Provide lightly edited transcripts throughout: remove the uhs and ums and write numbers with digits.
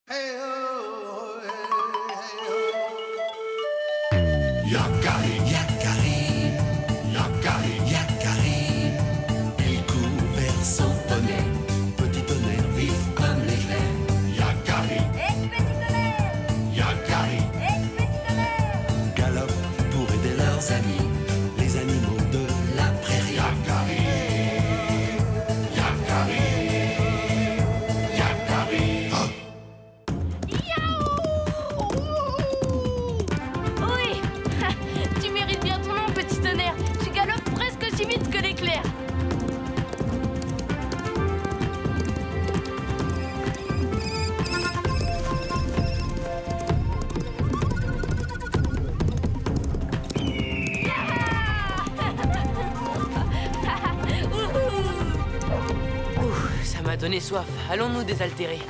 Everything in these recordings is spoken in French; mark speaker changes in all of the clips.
Speaker 1: Yakari, Yakari, Yakari, Yakari. Il court vers son poney, petit tonnerre vif comme l'éclair. Yakari,
Speaker 2: Petit tonnerre,
Speaker 1: Yakari,
Speaker 2: petit tonnerre.
Speaker 1: galope pour aider leurs amis, les animaux de la prairie. Yakari, Yakari, Yakari. Oh.
Speaker 3: Oui. Tu mérites bien ton nom, petit tonnerre. Tu galopes presque aussi vite que l'éclair.
Speaker 4: Ça m'a donné soif. Allons-nous désaltérer.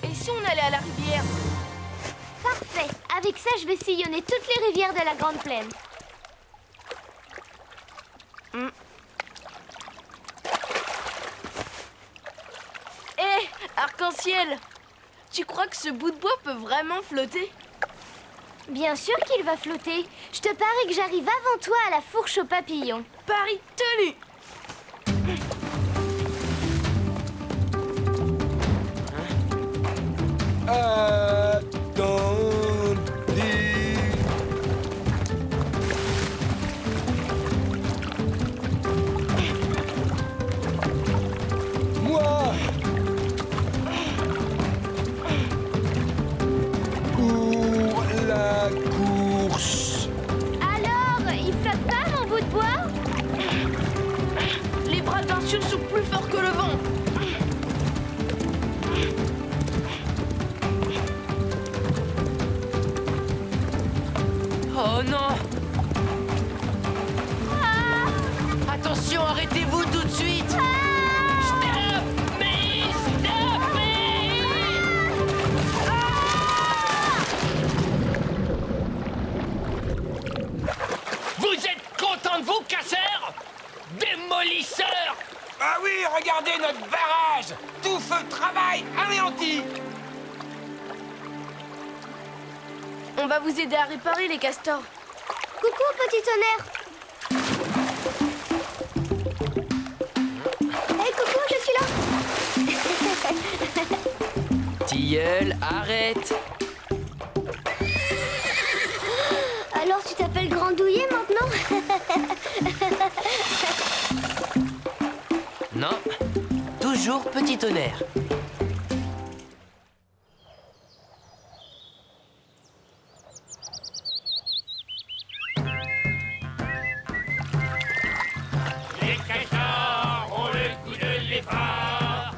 Speaker 3: Et si on allait à la rivière?
Speaker 2: Parfait. Avec ça, je vais sillonner toutes les rivières de la Grande Plaine.
Speaker 3: Hé, arc-en-ciel! Tu crois que ce bout de bois peut vraiment flotter?
Speaker 2: Bien sûr qu'il va flotter. Je te parie que j'arrive avant toi à la fourche aux papillons.
Speaker 3: Pari tenu!
Speaker 5: Attendez. Moi. Pour la course.
Speaker 2: Alors, il flotte pas, mon bout de bois?
Speaker 3: Les bras d'Arthur sont plus forts que le vent.
Speaker 4: Oh non! Attention, arrêtez-vous tout de suite! Stop me! Stop me!
Speaker 6: Vous êtes content de vous, casseurs? Démolisseurs!
Speaker 7: Ah oui, regardez notre barrage! Tout feu de travail anéanti!
Speaker 3: On va vous aider à réparer les castors.
Speaker 2: Coucou, petit tonnerre. Hé, coucou, je suis là.
Speaker 4: Tilleul, arrête!
Speaker 2: Alors, tu t'appelles Grandouillet maintenant?
Speaker 4: Non, toujours petit tonnerre.
Speaker 6: Les castors ont le coup de l'effort.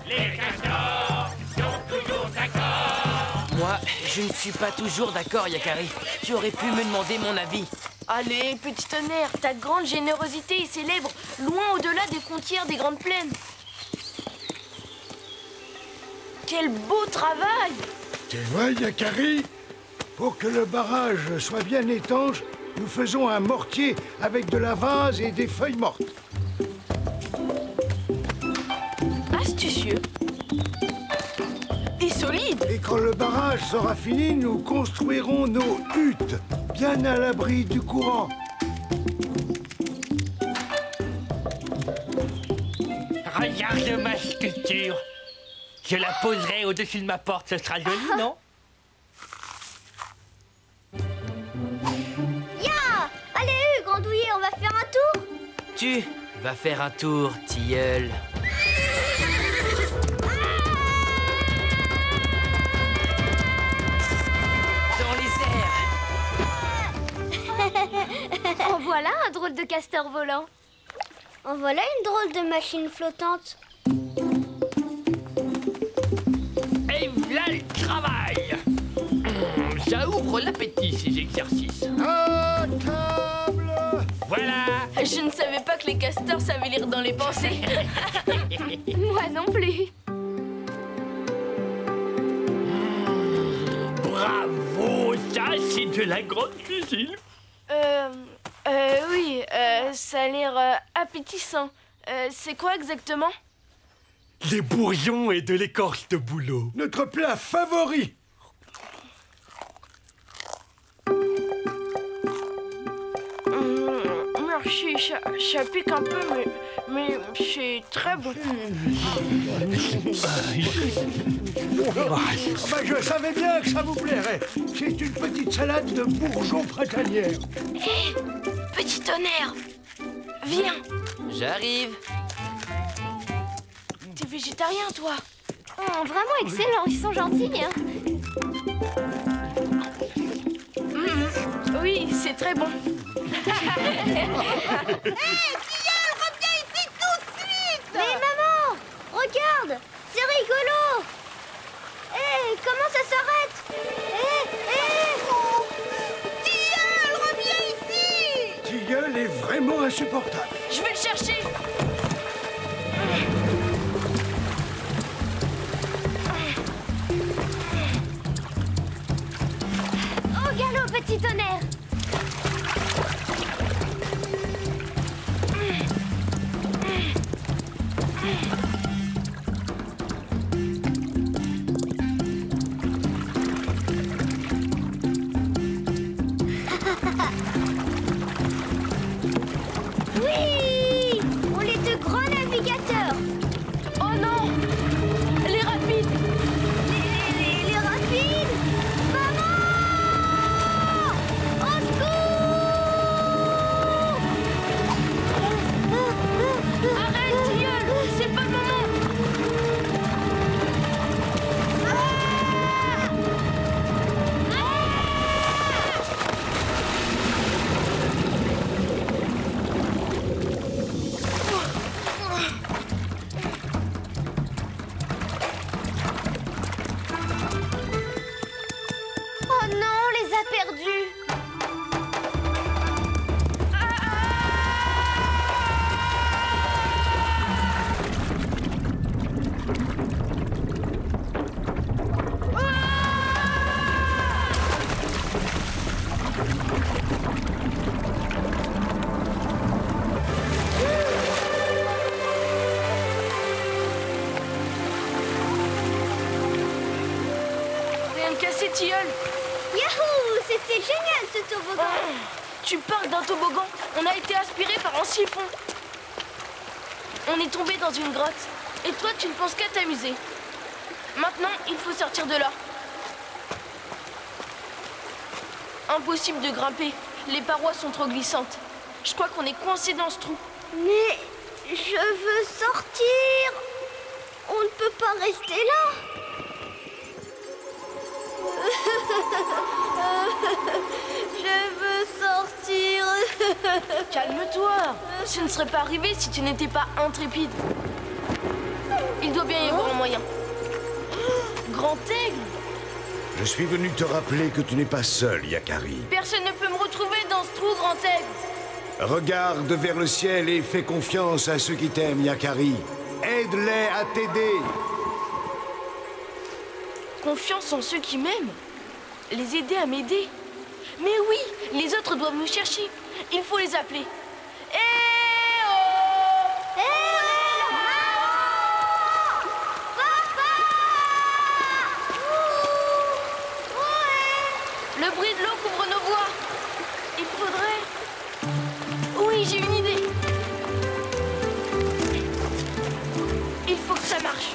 Speaker 6: Les castors sont toujours d'accord.
Speaker 4: Moi, je ne suis pas toujours d'accord, Yakari. Tu aurais pu me demander mon avis.
Speaker 3: Allez, petit tonnerre, ta grande générosité est célèbre, loin au-delà des frontières des Grandes Plaines. Quel beau travail!
Speaker 8: Tu vois, Yakari, pour que le barrage soit bien étanche, nous faisons un mortier avec de la vase et des feuilles mortes.
Speaker 3: Astucieux. Et solide.
Speaker 8: Et quand le barrage sera fini, nous construirons nos huttes, bien à l'abri du courant.
Speaker 6: Regarde ma sculpture. Je la poserai au-dessus de ma porte, ce sera joli, non?
Speaker 2: Ya! Allez, Grandouillet, on va faire un tour.
Speaker 4: Tu vas faire un tour, Tilleul. Dans les airs.
Speaker 2: En voilà un drôle de castor volant. En voilà une drôle de machine flottante.
Speaker 6: Et voilà le travail. Ça ouvre l'appétit, ces exercices.
Speaker 8: À table!
Speaker 6: Voilà.
Speaker 3: Je ne savais pas que les castors savaient lire dans les pensées. Moi non plus.
Speaker 6: Bravo, ça c'est de la grande cuisine.
Speaker 3: Oui, ça a l'air appétissant. C'est quoi exactement?
Speaker 6: des bourgeons et de l'écorce de bouleau.
Speaker 8: Notre plat favori.
Speaker 3: Merci, ça pique un peu, mais c'est très bon.
Speaker 8: Je savais bien que ça vous plairait. C'est une petite salade de bourgeons printanières.
Speaker 3: Hé, petit tonnerre, viens.
Speaker 4: J'arrive.
Speaker 3: T'es végétarien, toi?
Speaker 2: Vraiment excellent, ils sont gentils, hein.
Speaker 3: Oui, c'est très bon.
Speaker 2: Mais maman, regarde, c'est rigolo. Hé, comment ça s'arrête?
Speaker 8: Tilleul est vraiment insupportable.
Speaker 3: Je vais le chercher.
Speaker 2: Au galop, petit tonnerre. Oui, on est de grands navigateurs.
Speaker 3: Oh non, les rapides.
Speaker 2: Les rapides. Maman, au secours.
Speaker 3: Arrête, Tilleul, c'est pas le moment.
Speaker 2: Oh non, on les a perdus.
Speaker 3: Rien de cassé, Tilleul.
Speaker 2: Yahoo, c'était génial ce toboggan.
Speaker 3: Tu parles d'un toboggan. On a été aspiré par un siphon. On est tombé dans une grotte. Et toi, tu ne penses qu'à t'amuser. Maintenant, il faut sortir de là. Impossible de grimper. Les parois sont trop glissantes. Je crois qu'on est coincé dans ce trou.
Speaker 2: Mais je veux sortir. On ne peut pas rester là. Je veux sortir.
Speaker 3: Calme-toi. Ce ne serait pas arrivé si tu n'étais pas intrépide. Il doit bien y avoir un moyen. Grand aigle.
Speaker 9: Je suis venu te rappeler que tu n'es pas seul, Yakari.
Speaker 3: Personne ne peut me retrouver dans ce trou, grand aigle.
Speaker 9: Regarde vers le ciel et fais confiance à ceux qui t'aiment, Yakari. Aide-les à t'aider.
Speaker 3: Confiance en ceux qui m'aiment. Les aider à m'aider. Mais oui, les autres doivent me chercher. Il faut les appeler. Eh oh! Le bruit de l'eau couvre nos voix. Il faudrait... Oui, j'ai une idée. Il faut que ça marche.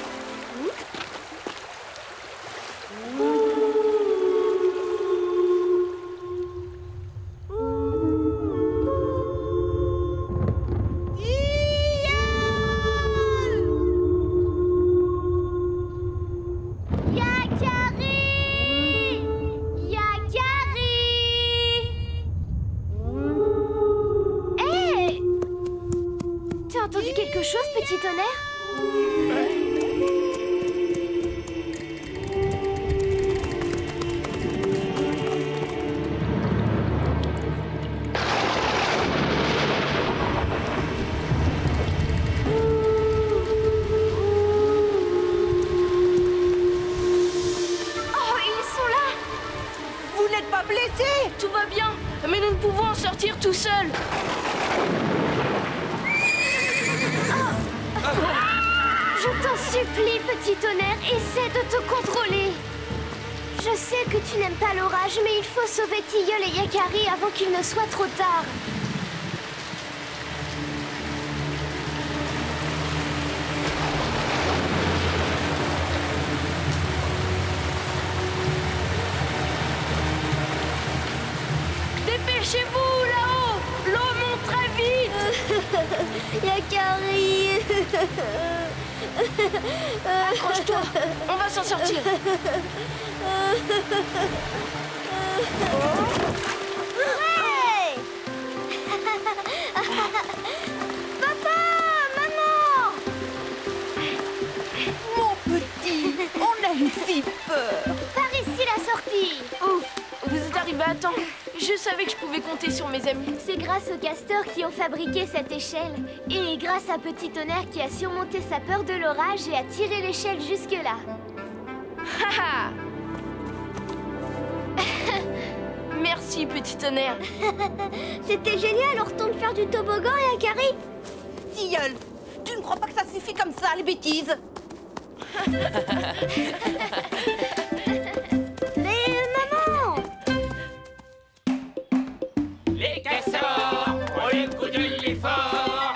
Speaker 2: T'as entendu quelque chose, petit tonnerre? Oh, ils sont là!
Speaker 3: Vous n'êtes pas blessé? Tout va bien, mais nous ne pouvons en sortir tout seuls.
Speaker 2: Je t'en supplie, petit tonnerre, essaie de te contrôler. Je sais que tu n'aimes pas l'orage, mais il faut sauver Tilleul et Yakari avant qu'il ne soit trop tard.
Speaker 3: Dépêchez-vous, là-haut! L'eau monte très vite!
Speaker 2: Yakari.
Speaker 3: Accroche-toi, on va s'en sortir.
Speaker 2: Hey. Papa, maman.
Speaker 10: Mon petit, on a eu si peur.
Speaker 2: Par ici la sortie.
Speaker 3: Ouf, vous êtes arrivés à temps. Je savais que je pouvais compter sur mes amis.
Speaker 2: C'est grâce aux castors qui ont fabriqué cette échelle. Et grâce à Petit Tonnerre qui a surmonté sa peur de l'orage et a tiré l'échelle jusque-là.
Speaker 3: Haha. Merci, petit tonnerre.
Speaker 2: C'était génial, on retourne faire du toboggan, Yakari.
Speaker 10: Tilleul, tu ne crois pas que ça suffit comme ça, les bêtises?
Speaker 2: Mais maman!
Speaker 6: Les castors ont le goût de l'effort.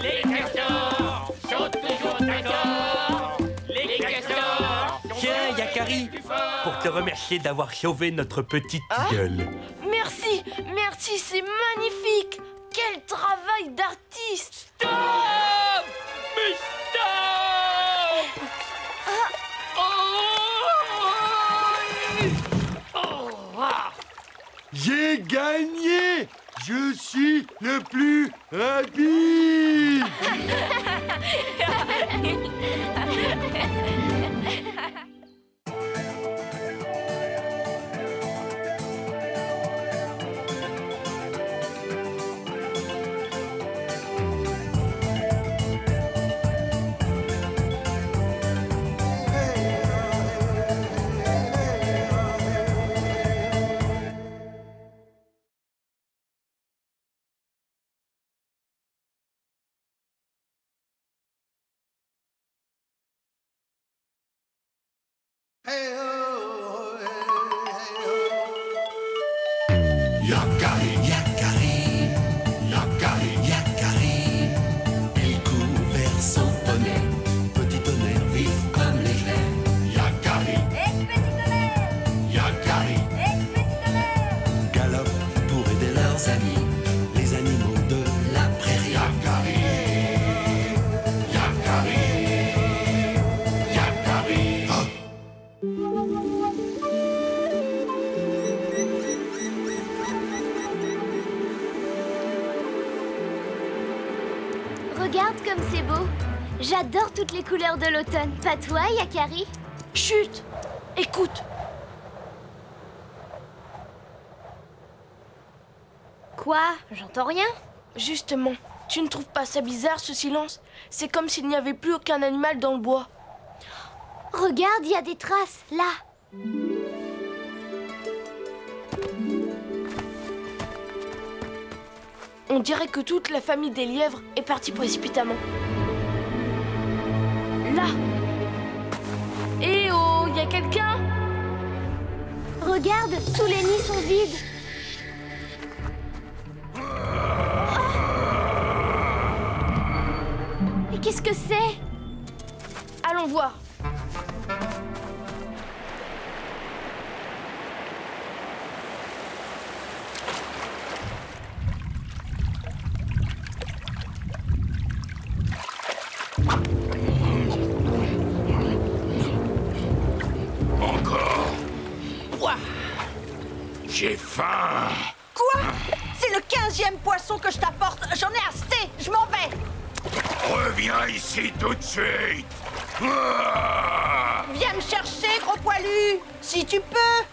Speaker 6: Les castors sont toujours d'accord. Les castors sont...
Speaker 11: Tiens, Yakari, pour te remercier d'avoir sauvé notre petite gueule.
Speaker 3: Merci, merci, c'est magnifique. Quel travail d'artiste.
Speaker 6: Stop! Mais stop!
Speaker 5: J'ai gagné! Je suis le plus rapide!
Speaker 1: Yakari, Yakari, Yakari, Yakari. Il court vers son poney, petit tonnerre vif comme l'éclair. Yakari, Yakari, galope pour aider leurs amis, les animaux de la prairie. Yakari, Yakari, Yakari. Oh.
Speaker 2: Regarde comme c'est beau. J'adore toutes les couleurs de l'automne. Pas toi, Yakari?
Speaker 3: Chut, écoute.
Speaker 2: Quoi? J'entends rien.
Speaker 3: Justement, tu ne trouves pas ça bizarre, ce silence? C'est comme s'il n'y avait plus aucun animal dans le bois.
Speaker 2: Regarde, il y a des traces, là.
Speaker 3: On dirait que toute la famille des lièvres est partie précipitamment. Là. Eh oh, y a quelqu'un?
Speaker 2: Regarde, tous les nids sont vides. Mais qu'est-ce que c'est?
Speaker 3: Allons voir.
Speaker 6: Encore.
Speaker 10: Quoi?
Speaker 6: J'ai faim.
Speaker 10: Quoi? C'est le 15e poisson que je t'apporte. J'en ai assez. Je m'en vais.
Speaker 6: Reviens ici tout de suite. Ah!
Speaker 10: Viens me chercher, gros poilu. Si tu peux.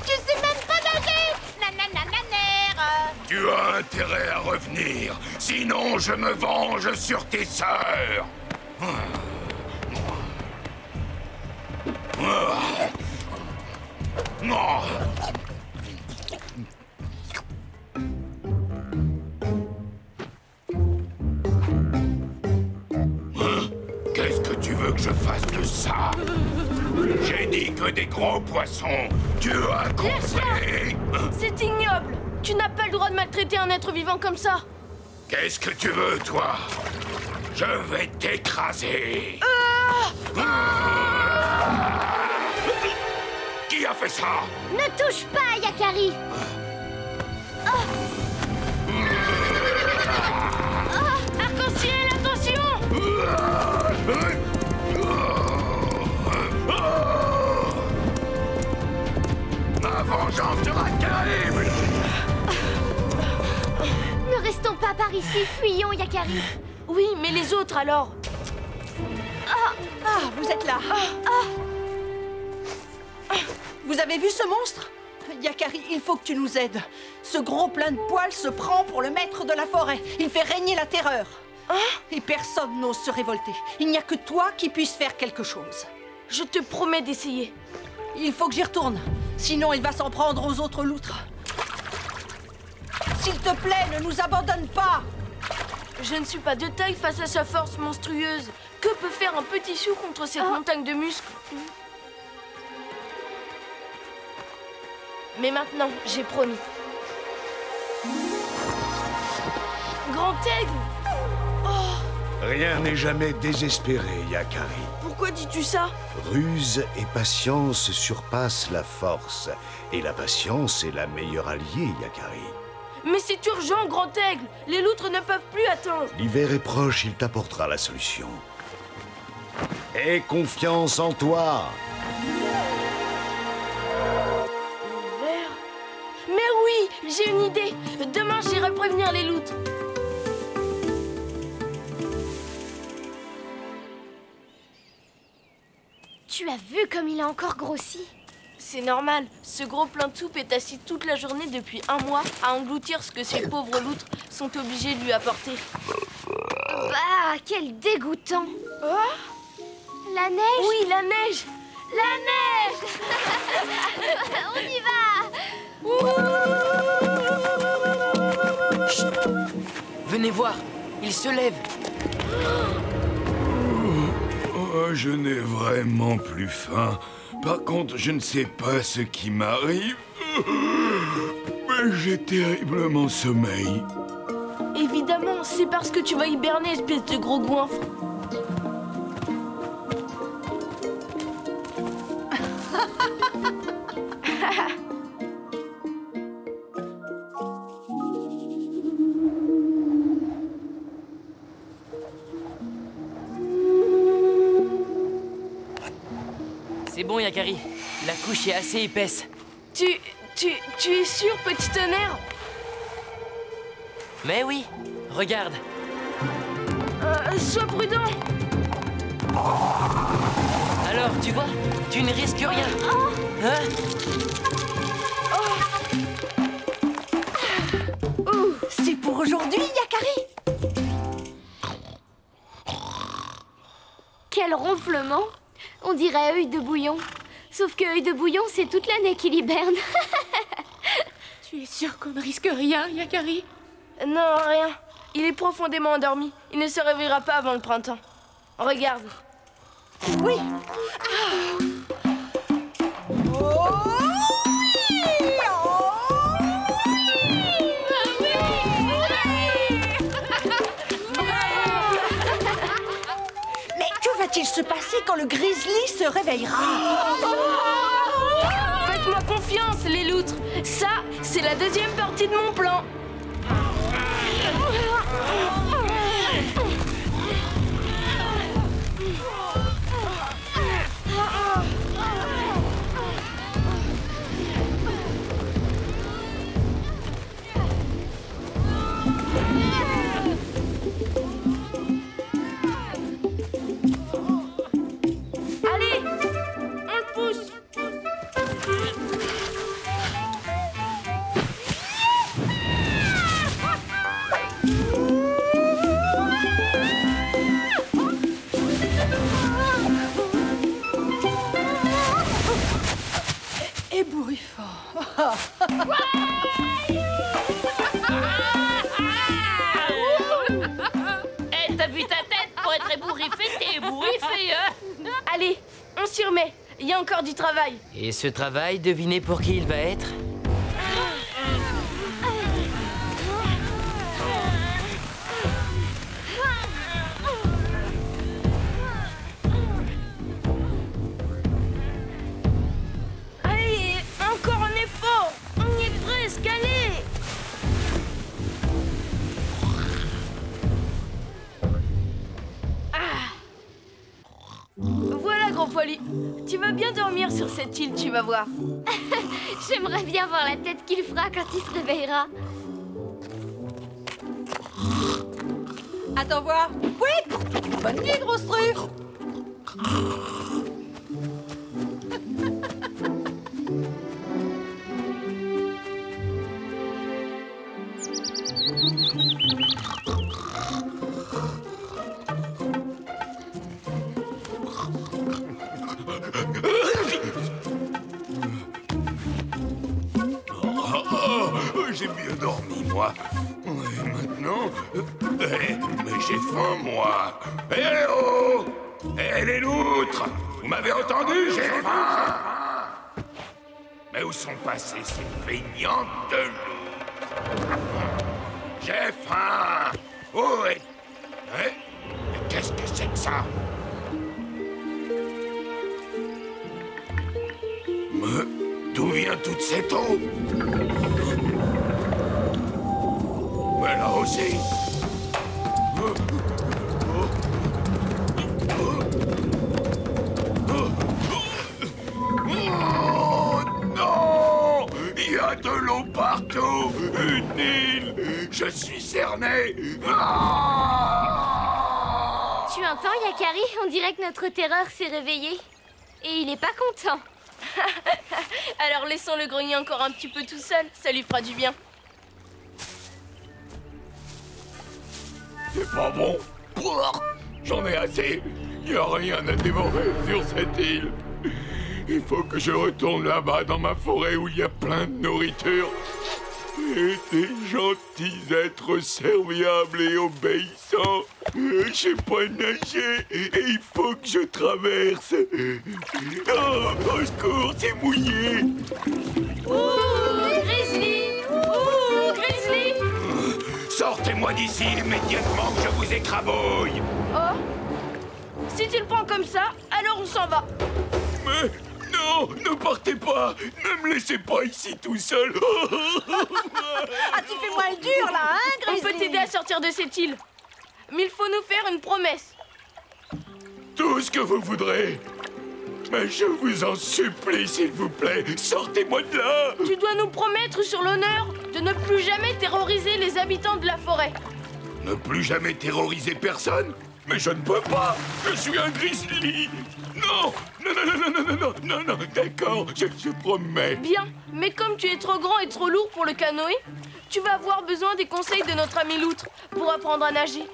Speaker 10: Tu sais même pas nager. Nananananer.
Speaker 6: Tu as intérêt à revenir, sinon je me venge sur tes sœurs. Non.
Speaker 12: je fasse de ça? J'ai dit que des gros poissons. Tu as compris?
Speaker 3: C'est ignoble. Tu n'as pas le droit de maltraiter un être vivant comme ça.
Speaker 12: Qu'est-ce que tu veux, toi? Je vais t'écraser. Qui a fait ça?
Speaker 2: Ne touche pas, Yakari.
Speaker 3: Arc-en-ciel, attention!
Speaker 12: Ma vengeance sera terrible.
Speaker 2: Ne restons pas par ici, fuyons, Yakari.
Speaker 3: Oui, mais les autres alors?
Speaker 10: Ah, vous êtes là. Vous avez vu ce monstre? Yakari, il faut que tu nous aides. Ce gros plein de poils se prend pour le maître de la forêt. Il fait régner la terreur. Et personne n'ose se révolter. Il n'y a que toi qui puisse faire quelque chose.
Speaker 3: Je te promets d'essayer.
Speaker 10: Il faut que j'y retourne. Sinon, il va s'en prendre aux autres loutres. S'il te plaît, ne nous abandonne pas.
Speaker 3: Je ne suis pas de taille face à sa force monstrueuse. Que peut faire un petit chou contre cette montagne de muscles? Mais maintenant, j'ai promis. Grand aigle!
Speaker 9: Rien n'est jamais désespéré, Yakari.
Speaker 3: Pourquoi dis-tu ça?
Speaker 9: Ruse et patience surpassent la force. Et la patience est la meilleure alliée, Yakari.
Speaker 3: Mais c'est urgent, Grand aigle! Les loutres ne peuvent plus attendre!
Speaker 9: L'hiver est proche, il t'apportera la solution. Aie confiance en toi.
Speaker 3: Mais oui, j'ai une idée. Demain, j'irai prévenir les loutres.
Speaker 2: Tu as vu comme il a encore grossi?
Speaker 3: C'est normal. Ce gros plein de soupe est assis toute la journée depuis 1 mois à engloutir ce que ces pauvres loutres sont obligés de lui apporter.
Speaker 2: Bah, quel dégoûtant! La neige?
Speaker 3: Oui, la neige!
Speaker 2: La neige! On y va!
Speaker 4: Chut. Venez voir, il se lève.
Speaker 12: Je n'ai vraiment plus faim. Par contre, je ne sais pas ce qui m'arrive. Mais j'ai terriblement sommeil.
Speaker 3: Évidemment, c'est parce que tu vas hiberner, espèce de gros goinfre.
Speaker 4: C'est bon, Yakari. La couche est assez épaisse.
Speaker 3: Tu es sûr, petit tonnerre?
Speaker 4: Mais oui, regarde.
Speaker 3: Sois prudent.
Speaker 4: Alors, tu vois, tu ne risques rien. Hein?
Speaker 10: C'est pour aujourd'hui, Yakari.
Speaker 2: Quel ronflement! On dirait œil de bouillon. Sauf que œil de bouillon, c'est toute l'année qu'il hiberne.
Speaker 3: Tu es sûr qu'on ne risque rien, Yakari? Non, rien. Il est profondément endormi. Il ne se réveillera pas avant le printemps. Regarde.
Speaker 10: Oui. Mais que va-t-il se passer quand le grizzly se réveillera?
Speaker 3: Faites-moi confiance, les loutres. Ça, c'est la deuxième partie de mon plan. Allez, on le pousse. mais il y a encore du travail.
Speaker 4: Et ce travail, devinez pour qui il va être?
Speaker 3: Allez, encore un effort. On y est presque, allez. Voilà, Grand Poilu. Tu vas bien dormir sur cette île, tu vas voir.
Speaker 2: J'aimerais bien voir la tête qu'il fera quand il se réveillera.
Speaker 10: Attends voir. Oui. Bonne nuit, grosse truffe.
Speaker 12: J'ai bien dormi, moi. Et maintenant... mais j'ai faim, moi. Eh oh! Eh les loutres! Vous m'avez entendu? J'ai faim! Mais où sont passées ces feignantes de loutres? J'ai faim! Oh, et... mais qu'est-ce que c'est que ça? Mais d'où vient toute cette eau? Mais là aussi. Oh non! Il y a de l'eau partout! Une île! Je suis cerné!
Speaker 2: Tu entends, Yakari? On dirait que notre terreur s'est réveillée. Et il est pas content.
Speaker 3: Alors laissons-le grogner encore un petit peu tout seul, ça lui fera du bien.
Speaker 12: C'est pas bon. J'en ai assez. Il n'y a rien à dévorer sur cette île. Il faut que je retourne là-bas dans ma forêt où il y a plein de nourriture. Et des gentils êtres serviables et obéissants. Je sais pas nager et il faut que je traverse. Oh, au secours, c'est mouillé.
Speaker 3: Ouh, Grizzly! Ouh, Grizzly!
Speaker 12: Sortez-moi d'ici immédiatement que je vous écrabouille.
Speaker 3: Oh, si tu le prends comme ça, alors on s'en va.
Speaker 12: Mais non, ne partez pas. Ne me laissez pas ici tout seul.
Speaker 10: Ah, tu fais moins le dur, là, hein,
Speaker 3: On
Speaker 10: Grizzly?
Speaker 3: peut t'aider à sortir de cette île. Mais il faut nous faire une promesse.
Speaker 12: Tout ce que vous voudrez. Mais je vous en supplie, s'il vous plaît, sortez-moi de là.
Speaker 3: Tu dois nous promettre sur l'honneur de ne plus jamais terroriser les habitants de la forêt.
Speaker 12: Ne plus jamais terroriser personne? Mais je ne peux pas. Je suis un grizzly. Non, non, non, non, non, non, non, non, non, d'accord, je promets.
Speaker 3: Bien, mais comme tu es trop grand et trop lourd pour le canoë, tu vas avoir besoin des conseils de notre ami Loutre pour apprendre à nager.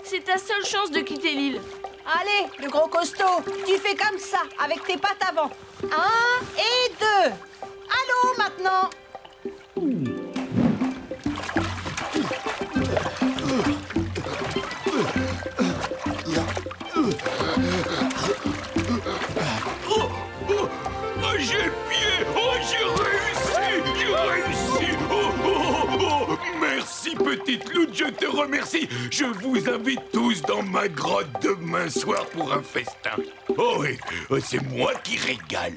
Speaker 3: C'est ta seule chance de quitter l'île.
Speaker 10: Allez, le gros costaud, tu fais comme ça, avec tes pattes avant. 1 et 2. Allô, maintenant.
Speaker 12: J'ai le pied. Oh, j'ai réussi. J'ai réussi. Oh, merci, petite loutre, je te remercie. Je vous invite tous dans ma grotte demain soir pour un festin. Oh oui, c'est moi qui régale.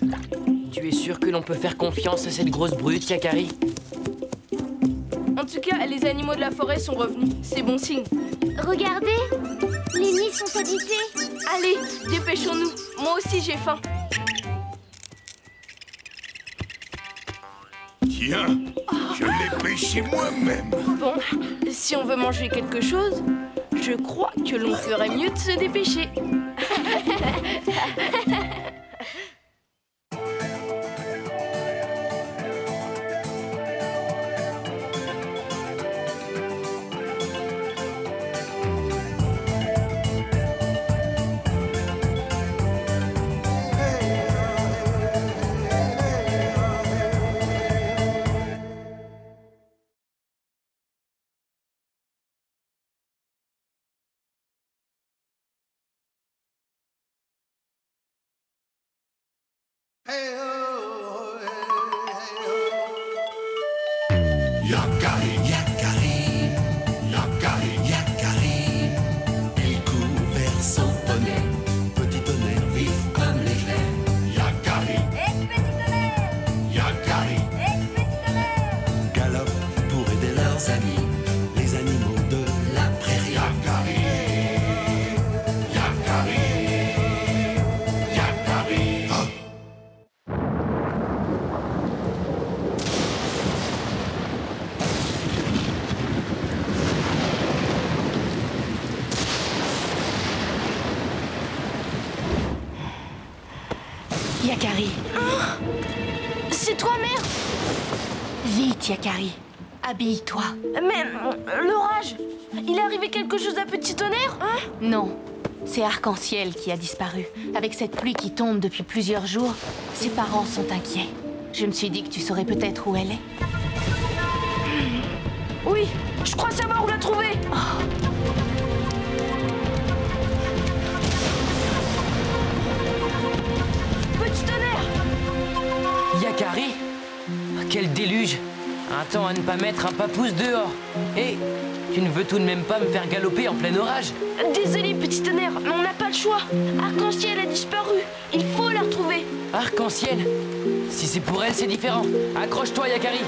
Speaker 4: Tu es sûr que l'on peut faire confiance à cette grosse brute, Yakari?
Speaker 3: En tout cas, les animaux de la forêt sont revenus. C'est bon signe.
Speaker 2: Regardez, les nids sont habités.
Speaker 3: Allez, dépêchons-nous. Moi aussi, j'ai faim.
Speaker 12: Tiens, je l'ai pêché moi-même.
Speaker 3: Bon, si on veut manger quelque chose, je crois que l'on ferait mieux de se dépêcher.
Speaker 1: Yakari, Yakari, Yakari, Yakari. Elle court vers son poney. Petit tonnerre vif comme l'éclair. Yakari, petit tonnerre. Yakari, petit tonnerre. Galope pour aider leurs amis, les animaux de la prairie. Yakari, Yakari, Yakari. Oh.
Speaker 10: Yakari.
Speaker 3: C'est toi, mère?
Speaker 10: Vite, Yakari. Habille-toi.
Speaker 3: Mais l'orage, il est arrivé quelque chose à Petit Tonnerre, hein?
Speaker 10: Non, c'est Arc-en-Ciel qui a disparu. Avec cette pluie qui tombe depuis plusieurs jours, ses parents sont inquiets. Je me suis dit que tu saurais peut-être où elle est.
Speaker 3: Oui, je crois savoir où la trouver. Petit Tonnerre!
Speaker 4: Yakari? Quel déluge! Un temps à ne pas mettre un papouze dehors. Et tu ne veux tout de même pas me faire galoper en plein orage?
Speaker 3: Désolé, Petit Tonnerre, mais on n'a pas le choix. Arc-en-Ciel a disparu. Il faut la retrouver.
Speaker 4: Arc-en-Ciel? Si c'est pour elle, c'est différent. Accroche-toi, Yakari.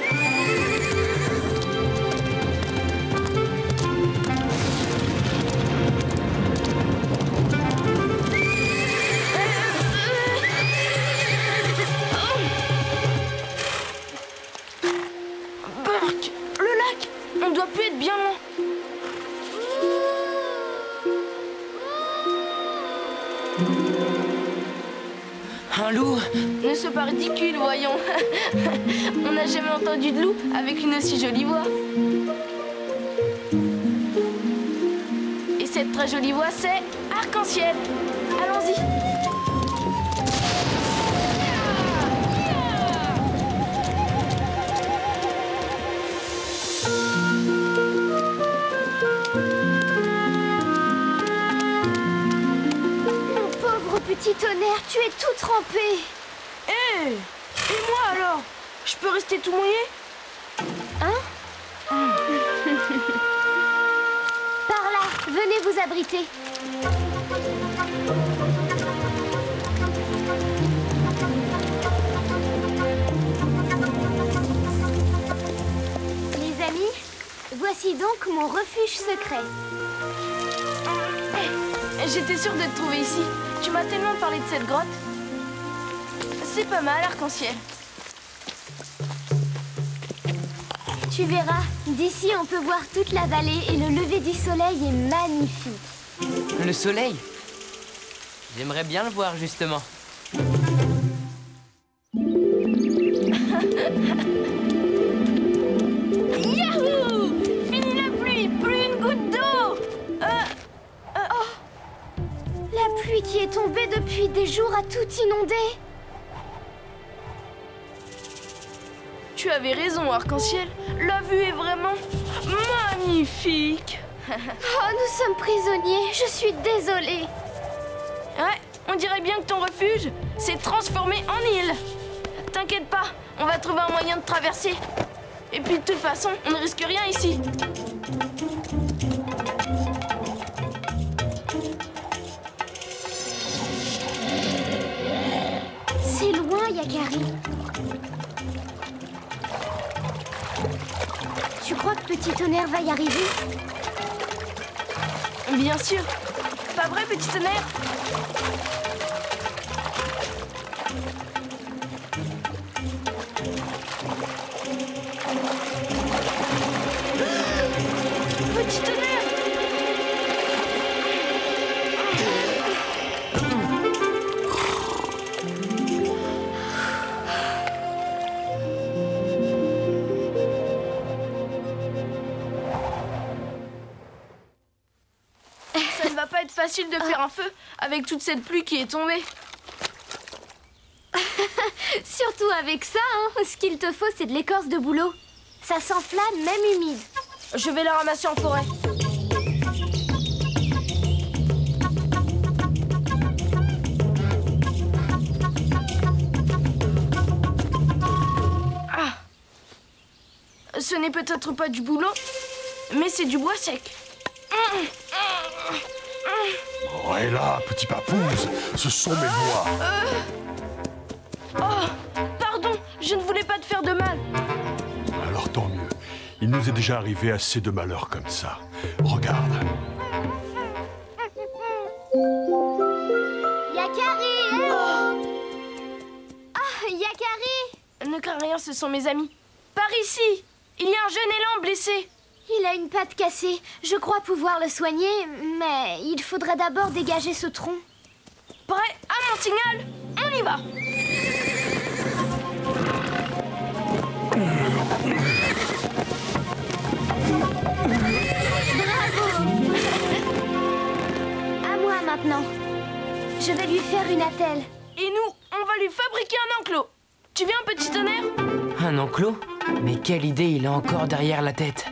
Speaker 3: Burk, le lac, on doit plus être bien loin.
Speaker 4: Un loup?
Speaker 3: Ne sois pas ridicule, voyons. On n'a jamais entendu de loup avec une aussi jolie voix. Et cette très jolie voix, c'est Arc-en-Ciel. Allons-y.
Speaker 2: Mon pauvre Petit Tonnerre, tu es tout trempé.
Speaker 3: Hé! Et moi alors? Je peux rester tout mouillé?
Speaker 2: Hein? Par là, venez vous abriter. Les amis, voici donc mon refuge secret.
Speaker 3: J'étais sûre de te trouver ici. Tu m'as tellement parlé de cette grotte. C'est pas mal, Arc-en-Ciel.
Speaker 2: Tu verras, d'ici on peut voir toute la vallée et le lever du soleil est magnifique.
Speaker 4: Le soleil? J'aimerais bien le voir, justement.
Speaker 3: Yahoo! Fini la pluie, plus une goutte d'eau.
Speaker 2: La pluie qui est tombée depuis des jours a tout inondé.
Speaker 3: Tu avais raison, Arc-en-Ciel. La vue est vraiment magnifique.
Speaker 2: Oh, nous sommes prisonniers, je suis désolée.
Speaker 3: Ouais, on dirait bien que ton refuge s'est transformé en île. T'inquiète pas, on va trouver un moyen de traverser. Et puis de toute façon, on ne risque rien ici.
Speaker 2: C'est loin, Yakari. Tu crois que Petit Tonnerre va y arriver?
Speaker 3: Bien sûr. Pas vrai, Petit Tonnerre? Petit Tonnerre! Ça ne va pas être facile de faire un feu avec toute cette pluie qui est tombée.
Speaker 2: Surtout avec ça, hein. Ce qu'il te faut, c'est de l'écorce de bouleau. Ça s'enflamme, même humide.
Speaker 3: Je vais la ramasser en forêt. Ce n'est peut-être pas du boulot, mais c'est du bois sec.
Speaker 13: Oh, et là, petit papouze, ce sont mes bois.
Speaker 3: Oh, pardon, je ne voulais pas te faire de mal.
Speaker 13: Alors tant mieux. Il nous est déjà arrivé assez de malheurs comme ça. Regarde.
Speaker 2: Yakari! Ah, Yakari!
Speaker 3: Ne crains rien, ce sont mes amis. Par ici, il y a un jeune élan blessé.
Speaker 2: Il a une patte cassée. Je crois pouvoir le soigner, mais il faudrait d'abord dégager ce tronc.
Speaker 3: Prêt à mon signal? On y va!
Speaker 2: Bravo! À moi maintenant. Je vais lui faire une attelle.
Speaker 3: Et nous, on va lui fabriquer un enclos. Tu viens, petit tonnerre?
Speaker 4: Un enclos? Mais quelle idée il a encore derrière la tête.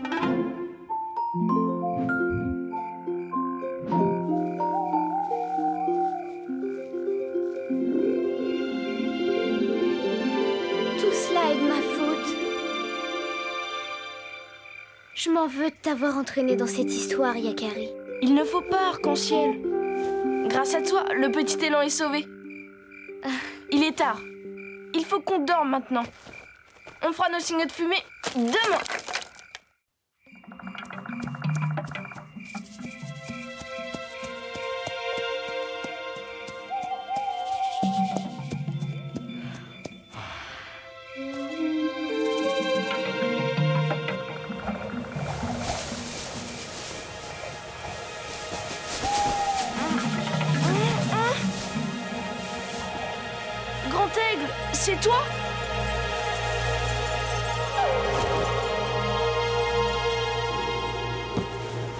Speaker 2: Tout cela est de ma faute. Je m'en veux de t'avoir entraîné dans cette histoire, Yakari.
Speaker 3: Il ne faut pas, Arc-en-Ciel. Grâce à toi, le petit élan est sauvé. Il est tard. Il faut qu'on dorme maintenant. On fera nos signes de fumée demain. Grand Aigle, c'est toi?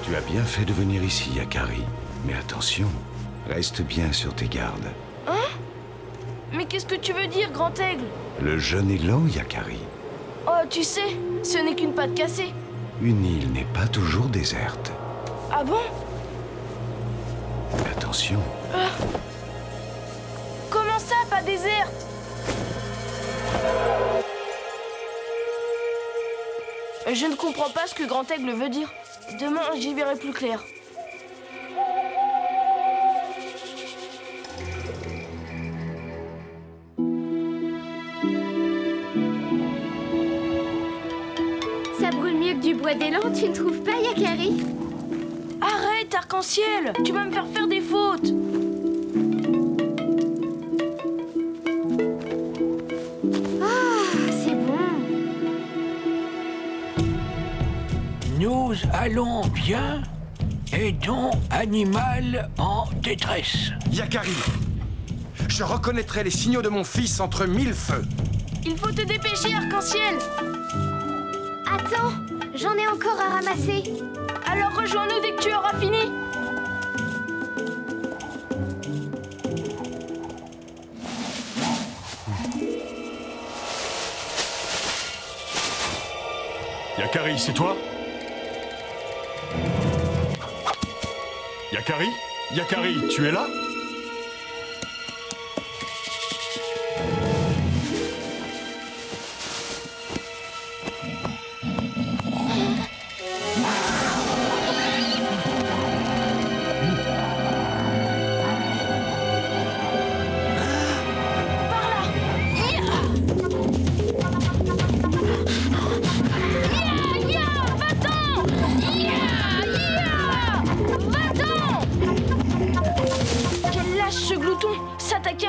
Speaker 9: Tu as bien fait de venir ici, Yakari. Mais attention, reste bien sur tes gardes.
Speaker 3: Hein? Mais qu'est-ce que tu veux dire, Grand Aigle?
Speaker 9: Le jeune élan, Yakari.
Speaker 3: Oh, tu sais, ce n'est qu'une patte cassée.
Speaker 9: Une île n'est pas toujours déserte.
Speaker 3: Ah bon?
Speaker 9: Attention.
Speaker 3: Comment ça, pas déserte? Je ne comprends pas ce que Grand Aigle veut dire. Demain, j'y verrai plus clair.
Speaker 2: Ça brûle mieux que du bois d'élan, tu ne trouves pas, Yakari?
Speaker 3: Arrête, Arc-en-Ciel! Tu vas me faire des fautes!
Speaker 2: Ah, c'est bon.
Speaker 14: Nous allons bien. Aidons animal en détresse.
Speaker 15: Yakari, je reconnaîtrai les signaux de mon fils entre 1000 feux.
Speaker 3: Il faut te dépêcher, Arc-en-Ciel!
Speaker 2: Attends, j'en ai encore à ramasser.
Speaker 3: Alors rejoins-nous dès que tu auras fini.
Speaker 13: Yakari, c'est toi? Yakari? Yakari, tu es là?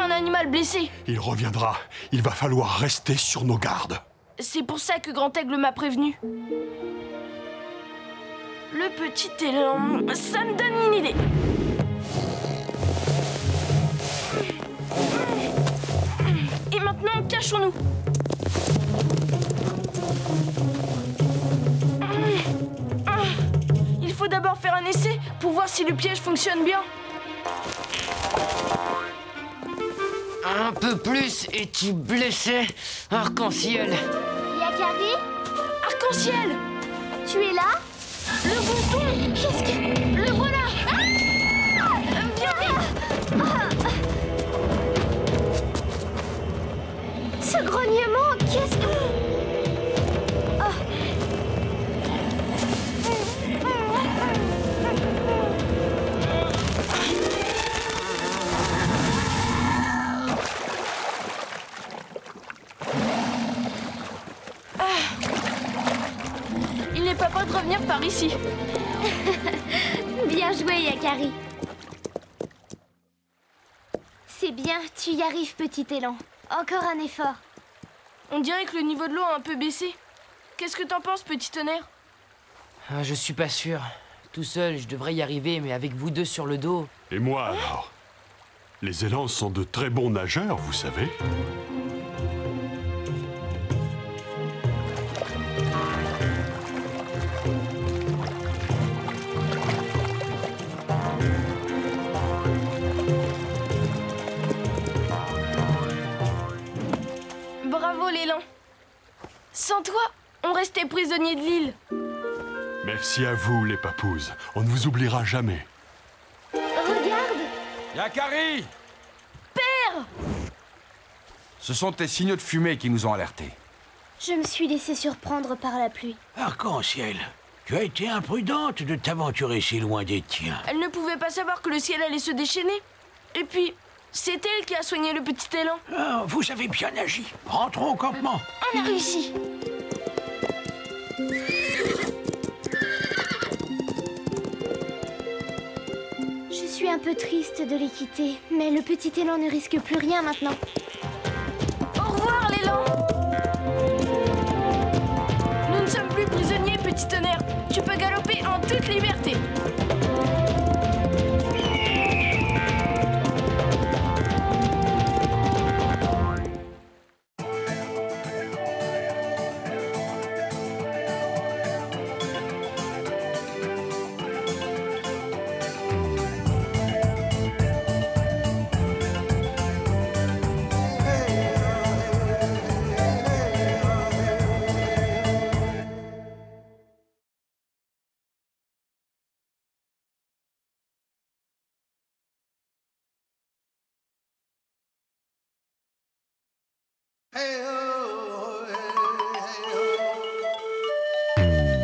Speaker 3: Un animal blessé.
Speaker 13: Il reviendra. Il va falloir rester sur nos gardes.
Speaker 3: C'est pour ça que Grand Aigle m'a prévenu. Le petit élan, ça me donne une idée. Et maintenant, cachons-nous. Il faut d'abord faire un essai pour voir si le piège fonctionne bien.
Speaker 4: Un peu plus et tu blessais Arc-en-Ciel.
Speaker 2: Yakari?
Speaker 3: Arc-en-Ciel!
Speaker 2: Tu es là?
Speaker 3: Le bouton!
Speaker 2: Qu'est-ce que...
Speaker 3: Le voilà! Viens vite!
Speaker 2: Ce grognement, qu'est-ce que...
Speaker 3: n'est pas prêt de revenir par ici.
Speaker 2: Bien joué, Yakari. C'est bien, tu y arrives, petit élan. Encore un effort.
Speaker 3: On dirait que le niveau de l'eau a un peu baissé. Qu'est-ce que t'en penses, petit tonnerre?
Speaker 4: Ah, je suis pas sûr. Tout seul, je devrais y arriver, mais avec vous deux sur le dos...
Speaker 13: Et moi alors? Les élans sont de très bons nageurs, vous savez.
Speaker 3: Bravo, l'élan. Sans toi, on restait prisonniers de l'île.
Speaker 13: Merci à vous, les papouses. On ne vous oubliera jamais.
Speaker 2: Regarde!
Speaker 15: Yakari!
Speaker 3: Père!
Speaker 15: Ce sont tes signaux de fumée qui nous ont alertés.
Speaker 2: Je me suis laissé surprendre par la pluie.
Speaker 14: Arc-en-ciel, tu as été imprudente de t'aventurer si loin des tiens.
Speaker 3: Elle ne pouvait pas savoir que le ciel allait se déchaîner. Et puis, c'est elle qui a soigné le petit élan.
Speaker 14: Ah, vous avez bien agi. Rentrons au campement.
Speaker 2: On a réussi. Je suis un peu triste de les quitter, mais le petit élan ne risque plus rien maintenant.
Speaker 3: Au revoir, l'élan! Nous ne sommes plus prisonniers, petit tonnerre. Tu peux galoper en toute liberté.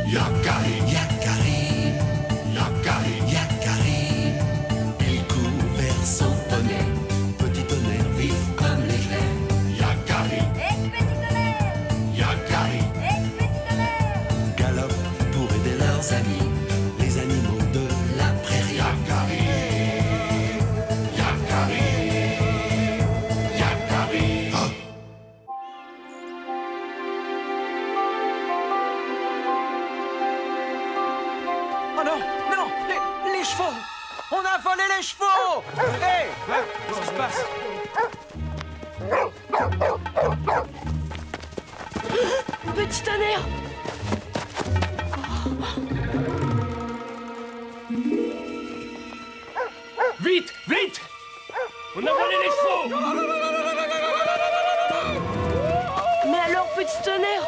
Speaker 1: Yakari, Yakari, Yakari, Yakari, il court vers son poney, petit tonnerre vif comme l'éclair. Yakari, petit tonnerre, Yakari, petit tonnerre, galope pour aider leurs amis, les animaux de la prairie. Yakari, Yakari, Yakari. Oh.
Speaker 7: Oh non, non, les chevaux! On a volé les chevaux! Hé! Qu'est-ce qui se passe?
Speaker 3: Petit tonnerre!
Speaker 11: Vite, vite! On a volé les chevaux!
Speaker 3: Mais alors, petit tonnerre?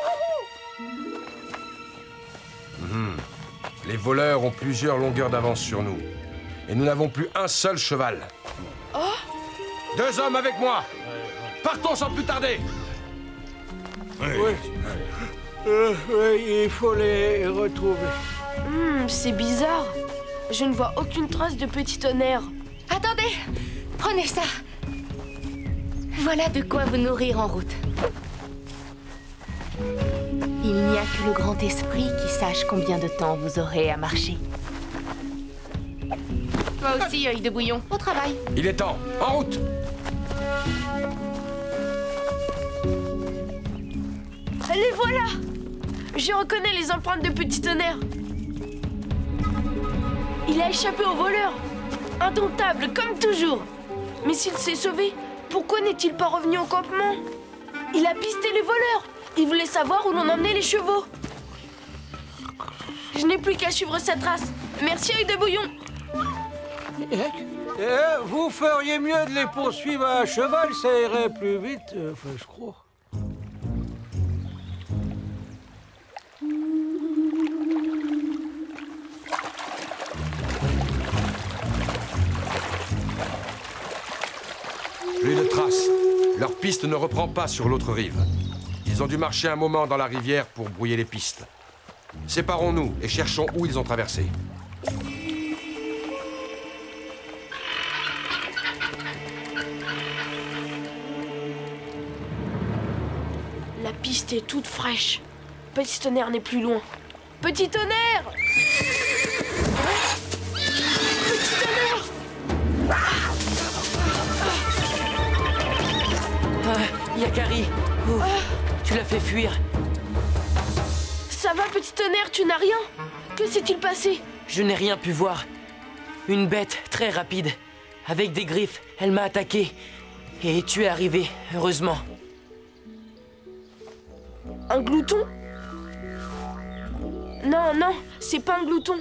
Speaker 15: Les voleurs ont plusieurs longueurs d'avance sur nous. Et nous n'avons plus un seul cheval.
Speaker 3: Oh!
Speaker 15: 2 hommes avec moi! Partons sans plus tarder!
Speaker 14: Oui, il faut les retrouver.
Speaker 3: C'est bizarre. Je ne vois aucune trace de petit tonnerre.
Speaker 16: Attendez! Prenez ça! Voilà de quoi vous nourrir en route. Il n'y a que le grand esprit qui sache combien de temps vous aurez à marcher. Toi aussi, œil de bouillon, au travail.
Speaker 15: Il est temps, en route!
Speaker 3: Les voilà! Je reconnais les empreintes de petit tonnerre. Il a échappé aux voleurs. Indomptable, comme toujours. Mais s'il s'est sauvé, pourquoi n'est-il pas revenu au campement? Il a pisté les voleurs. Il voulait savoir où l'on emmenait les chevaux. Je n'ai plus qu'à suivre sa trace. Merci, œil de bouillon.
Speaker 14: Vous feriez mieux de les poursuivre à cheval, ça irait plus vite, enfin, je crois.
Speaker 15: Plus de traces. Leur piste ne reprend pas sur l'autre rive. Ils ont dû marcher un moment dans la rivière pour brouiller les pistes. Séparons-nous et cherchons où ils ont traversé.
Speaker 3: La piste est toute fraîche. Petit tonnerre n'est plus loin. Petit tonnerre! Petit tonnerre!
Speaker 4: Yakari, tu l'as fait fuir.
Speaker 3: Ça va, petit tonnerre, tu n'as rien? Que s'est-il passé?
Speaker 4: Je n'ai rien pu voir. Une bête très rapide, avec des griffes, elle m'a attaqué. Et tu es arrivé, heureusement.
Speaker 3: Un glouton? Non, non, c'est pas un glouton.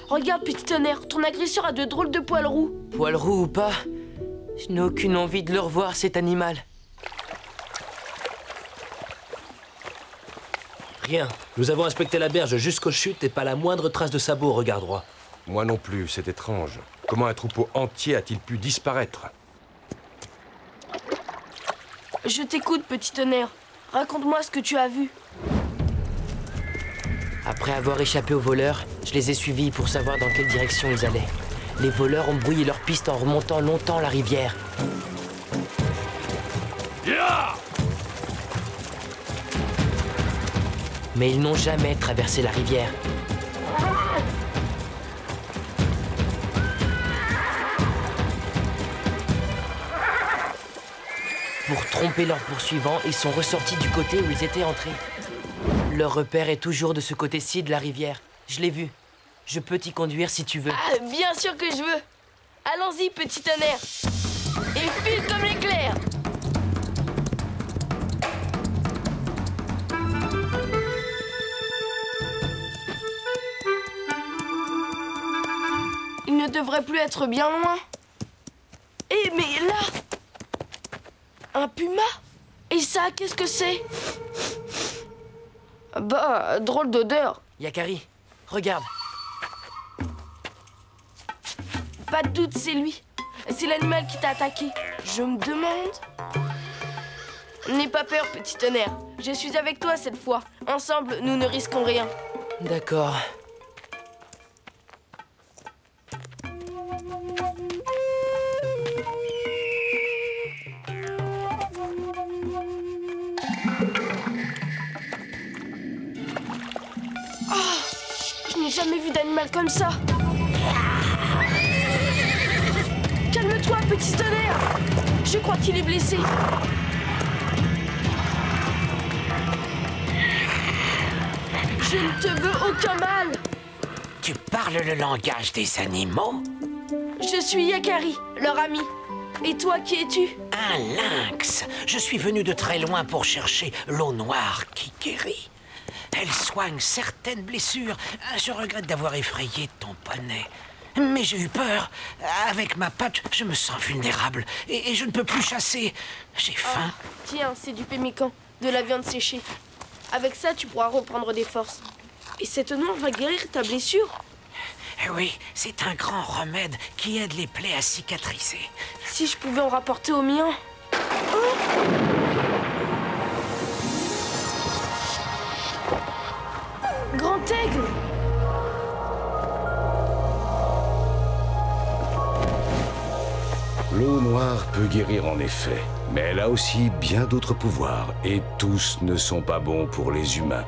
Speaker 3: Regarde, petit tonnerre, ton agresseur a de drôles de poils roux.
Speaker 4: Poils roux ou pas, je n'ai aucune envie de le revoir, cet animal.
Speaker 17: Rien. Nous avons inspecté la berge jusqu'aux chutes et pas la moindre trace de sabot au regard droit.
Speaker 15: Moi non plus, c'est étrange. Comment un troupeau entier a-t-il pu disparaître?
Speaker 3: Je t'écoute, petit tonnerre. Raconte-moi ce que tu as vu.
Speaker 4: Après avoir échappé aux voleurs, je les ai suivis pour savoir dans quelle direction ils allaient. Les voleurs ont brouillé leur piste en remontant longtemps la rivière.
Speaker 12: Yeah!
Speaker 4: Mais ils n'ont jamais traversé la rivière. Pour tromper leurs poursuivants, ils sont ressortis du côté où ils étaient entrés. Leur repère est toujours de ce côté-ci de la rivière. Je l'ai vu. Je peux t'y conduire si tu veux.
Speaker 3: Ah, bien sûr que je veux. Allons-y, petit tonnerre. Et file comme l'éclair. Il ne devrait plus être bien loin. Eh, mais là... Un puma? Et ça, qu'est-ce que c'est? Bah, drôle d'odeur.
Speaker 4: Yakari, regarde.
Speaker 3: Pas de doute, c'est lui. C'est l'animal qui t'a attaqué. Je me demande... N'aie pas peur, petit tonnerre. Je suis avec toi cette fois. Ensemble, nous ne risquons rien.
Speaker 4: D'accord.
Speaker 3: Je n'ai jamais vu d'animal comme ça. Calme-toi, petit tonnerre. Je crois qu'il est blessé. Je ne te veux aucun mal.
Speaker 18: Tu parles le langage des animaux?
Speaker 3: Je suis Yakari, leur ami. Et toi, qui es-tu?
Speaker 18: Un lynx. Je suis venu de très loin pour chercher l'eau noire qui guérit. Elle soigne certaines blessures. Je regrette d'avoir effrayé ton poney. Mais j'ai eu peur. Avec ma patte, je me sens vulnérable. Et je ne peux plus chasser. J'ai faim.
Speaker 3: Oh, tiens, c'est du pemmican, de la viande séchée. Avec ça, tu pourras reprendre des forces. Et cette noix va guérir ta blessure?
Speaker 18: Oui, c'est un grand remède qui aide les plaies à cicatriser.
Speaker 3: Si je pouvais en rapporter au mien. Oh! Grand aigle!
Speaker 9: L'eau noire peut guérir en effet, mais elle a aussi bien d'autres pouvoirs, et tous ne sont pas bons pour les humains.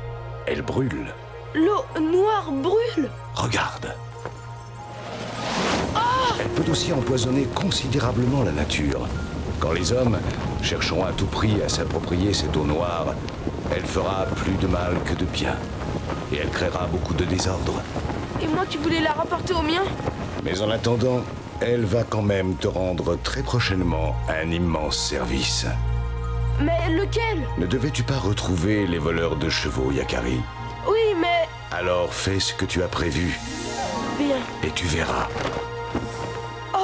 Speaker 9: Elle brûle.
Speaker 3: L'eau noire brûle!
Speaker 9: Regarde.
Speaker 3: Oh!
Speaker 9: Elle peut aussi empoisonner considérablement la nature. Quand les hommes chercheront à tout prix à s'approprier cette eau noire, elle fera plus de mal que de bien. Et elle créera beaucoup de désordre.
Speaker 3: Et moi qui voulais la rapporter au mien?
Speaker 9: Mais en attendant, elle va quand même te rendre très prochainement un immense service.
Speaker 3: Mais lequel?
Speaker 9: Ne devais-tu pas retrouver les voleurs de chevaux, Yakari?
Speaker 3: Oui, mais...
Speaker 9: Alors fais ce que tu as prévu.
Speaker 3: Bien.
Speaker 9: Et tu verras.
Speaker 3: Oh!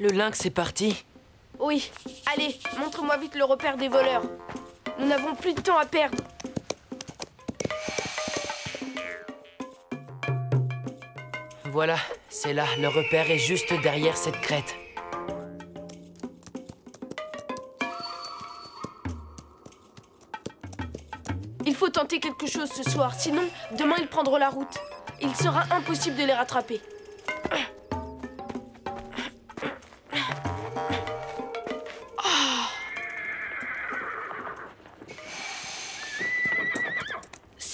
Speaker 4: Le lynx est parti.
Speaker 3: Oui. Allez, montre-moi vite le repère des voleurs. Nous n'avons plus de temps à perdre.
Speaker 4: Voilà, c'est là. Le repère est juste derrière cette crête.
Speaker 3: Il faut tenter quelque chose ce soir, sinon, demain ils prendront la route. Il sera impossible de les rattraper.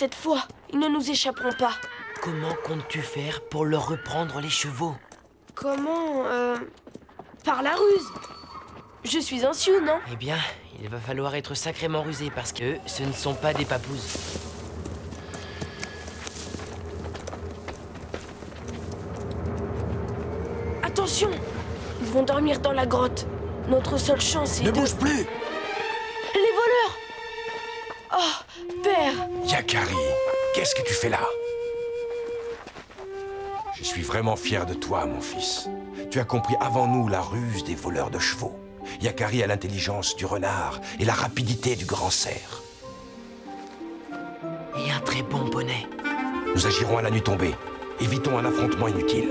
Speaker 3: cette fois. Ils ne nous échapperont pas.
Speaker 4: Comment comptes-tu faire pour leur reprendre les chevaux?
Speaker 3: Comment, par la ruse. Je suis un sioux, non?
Speaker 4: Eh bien, il va falloir être sacrément rusé parce que ce ne sont pas des papouses.
Speaker 3: Attention! Ils vont dormir dans la grotte. Notre seule chance est
Speaker 15: Ne bouge plus!
Speaker 3: Les voleurs! Oh, père!
Speaker 15: Yakari, qu'est-ce que tu fais là? Je suis vraiment fier de toi, mon fils. Tu as compris avant nous la ruse des voleurs de chevaux. Yakari a l'intelligence du renard et la rapidité du grand cerf.
Speaker 4: Et un très bon bonnet.
Speaker 15: Nous agirons à la nuit tombée. Évitons un affrontement inutile.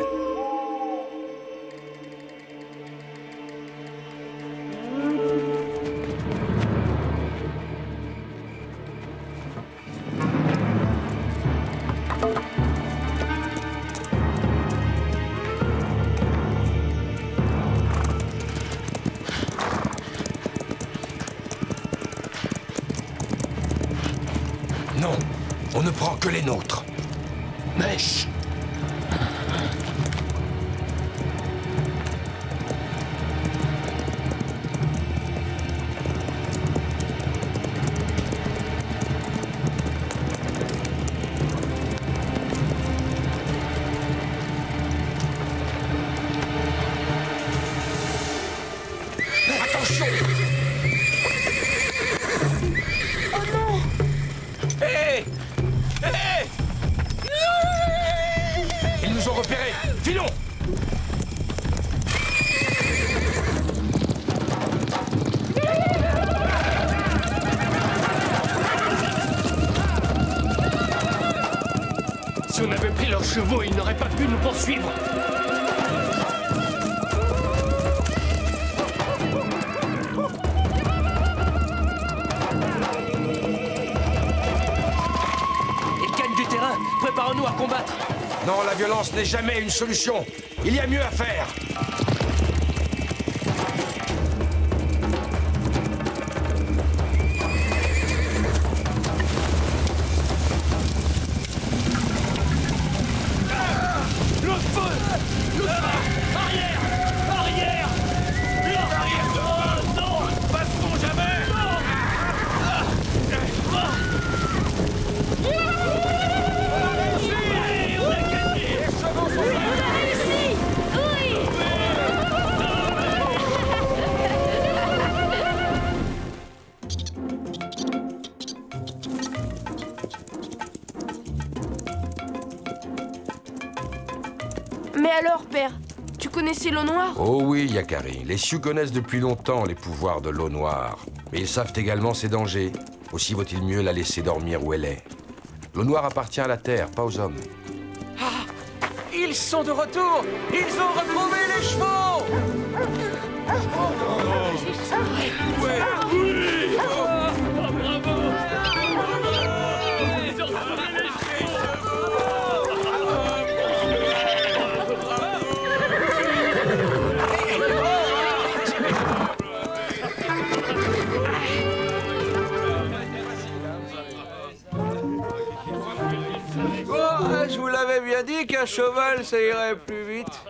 Speaker 15: Non, on ne prend que les nôtres. Mèche! Attention!
Speaker 3: Oh non!
Speaker 15: Hé! Hé! Ils nous ont repérés! Filons!
Speaker 6: Si on avait pris leurs chevaux, ils n'auraient pas pu nous poursuivre.
Speaker 17: Ils gagnent du terrain. Préparons-nous à combattre.
Speaker 15: Non, la violence n'est jamais une solution. Il y a mieux à faire.
Speaker 6: Le feu! Le feu! Arrière! Arrière! Arrière! Non! Non! Passons jamais! Allez, on a gagné! Les chevaux sont là!
Speaker 2: On a réussi! Oui!
Speaker 3: Mais alors, père, tu connaissais l'eau noire?
Speaker 15: Oh oui, Yakari. Les Sioux connaissent depuis longtemps les pouvoirs de l'eau noire. Mais ils savent également ses dangers. Aussi vaut-il mieux la laisser dormir où elle est. L'eau noire appartient à la terre, pas aux hommes.
Speaker 7: Ah! Ils sont de retour! Ils ont retrouvé les chevaux! Je vous l'avais bien dit qu'un cheval, ça irait plus vite.